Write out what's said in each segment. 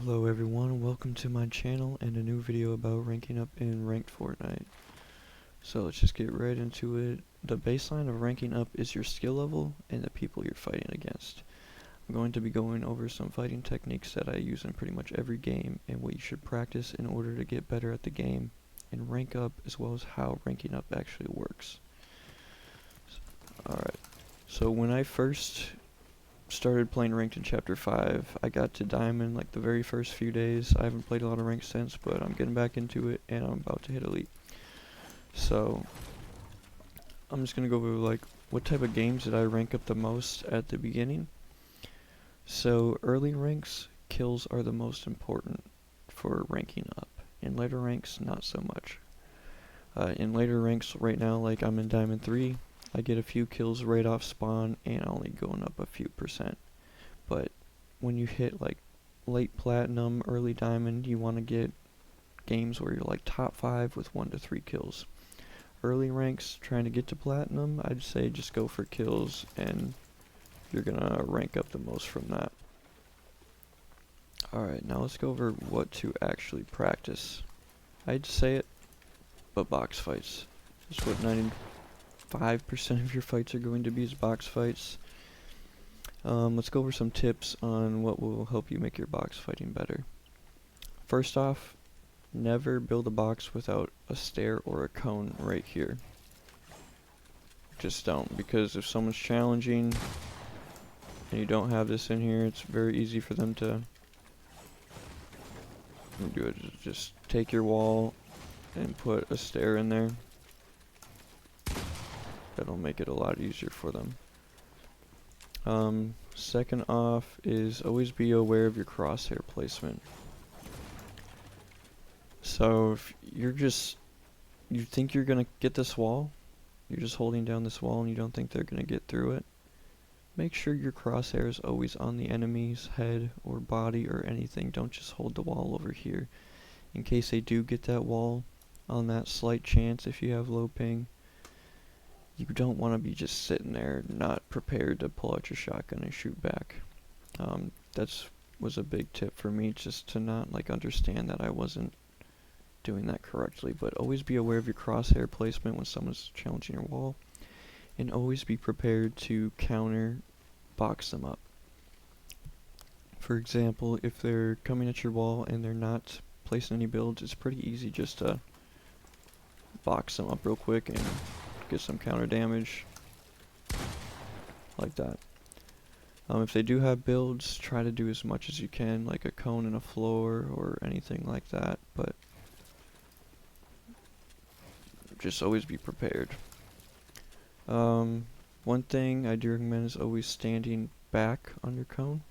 Hello everyone, welcome to my channel and a new video about ranking up in ranked Fortnite. So let's just get right into it. The baseline of ranking up is your skill level and the people you're fighting against. I'm going to be going over some fighting techniques that I use in pretty much every game and what you should practice in order to get better at the game and rank up, as well as how ranking up actually works. Alright, so when I first started playing ranked in chapter 5, I got to diamond like the very first few days. I haven't played a lot of ranked since, but I'm getting back into it and I'm about to hit elite. So I'm just gonna go over like what type of games did I rank up the most at the beginning. So early ranks, kills are the most important for ranking up. In later ranks, not so much. In later ranks right now, like I'm in diamond 3, I get a few kills right off spawn and only going up a few percent. But when you hit like late platinum, early diamond, you want to get games where you're like top 5 with 1 to 3 kills. Early ranks, trying to get to platinum, I'd say just go for kills and you're gonna rank up the most from that. Alright, now let's go over what to actually practice. I'd say it, but box fights. That's what 95% of your fights are going to be, is box fights. Let's go over some tips on what will help you make your box fighting better. First off, never build a box without a stair or a cone right here. Just don't, because if someone's challenging and you don't have this in here, it's very easy for them to do it. Just take your wall and put a stair in there. That'll make it a lot easier for them. Second off is always be aware of your crosshair placement. So if you think you're gonna get this wall, you're just holding down this wall and you don't think they're gonna get through it, make sure your crosshair is always on the enemy's head or body or anything. Don't just hold the wall over here. In case they do get that wall, on that slight chance, if you have low ping, you don't want to be just sitting there not prepared to pull out your shotgun and shoot back. That was a big tip for me, just to not like understand that I wasn't doing that correctly. But always be aware of your crosshair placement when someone's challenging your wall, and always be prepared to counter box them up. For example, if they're coming at your wall and they're not placing any builds, it's pretty easy just to box them up real quick and get some counter damage like that. If they do have builds, try to do as much as you can, like a cone and a floor or anything like that, but just always be prepared. One thing I do recommend is always standing back on your cone,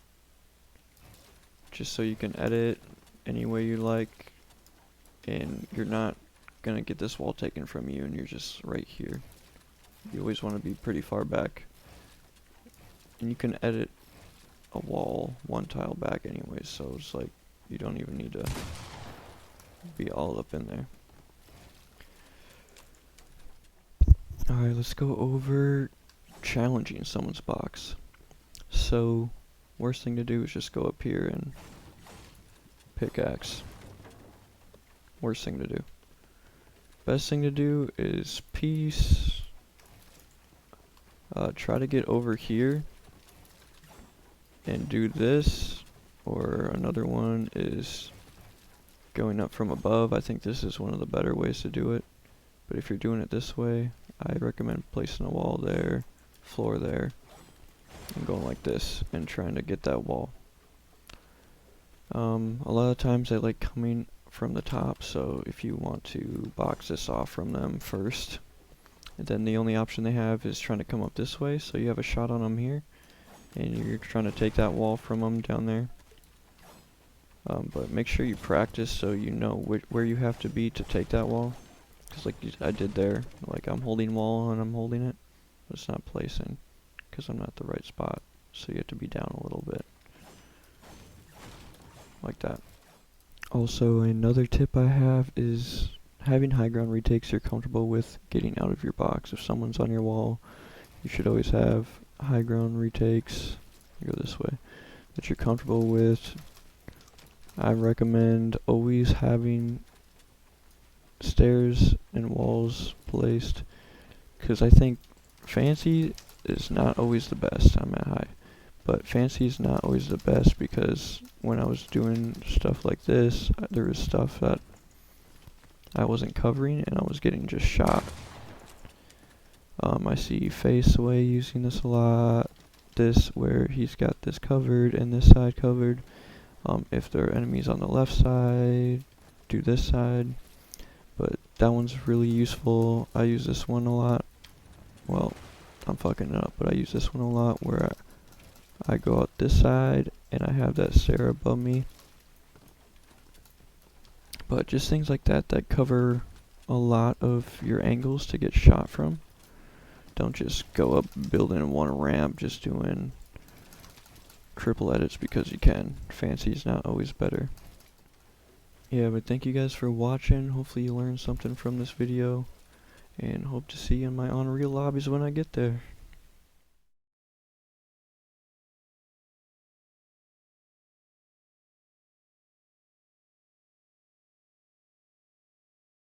just so you can edit any way you like and you're not gonna get this wall taken from you and you're just right here. You always want to be pretty far back, and you can edit a wall one tile back anyways, so it's like you don't even need to be all up in there. Alright, let's go over challenging someone's box. So worst thing to do is just go up here and pickaxe. Worst thing to do. Best thing to do is peace. Try to get over here and do this, or another one is going up from above. I think this is one of the better ways to do it, but if you're doing it this way, I recommend placing a wall there, floor there, and going like this and trying to get that wall. A lot of times I like coming from the top, so if you want to box this off from them first, and then the only option they have is trying to come up this way, so you have a shot on them here and you're trying to take that wall from them down there. But make sure you practice so you know where you have to be to take that wall, because like I did there, like I'm holding wall and I'm holding it, but it's not placing because I'm not at the right spot, so you have to be down a little bit like that. Also, another tip I have is having high ground retakes you're comfortable with getting out of your box. If someone's on your wall, you should always have high ground retakes, go this way, that you're comfortable with I recommend always having stairs and walls placed, because I think fancy is not always the best. I'm at high, but fancy is not always the best, because when I was doing stuff like this, there was stuff that I wasn't covering and I was getting just shot. I see Face Away using this a lot. This where he's got this covered and this side covered. If there are enemies on the left side, do this side. But that one's really useful. I use this one a lot. Well, I'm fucking it up, but I use this one a lot where I go out this side and I have that stair above me. But just things like that that cover a lot of your angles to get shot from. Don't just go up building one ramp just doing triple edits because you can. Fancy is not always better. Yeah, but thank you guys for watching. Hopefully you learned something from this video, and hope to see you in my Unreal lobbies when I get there.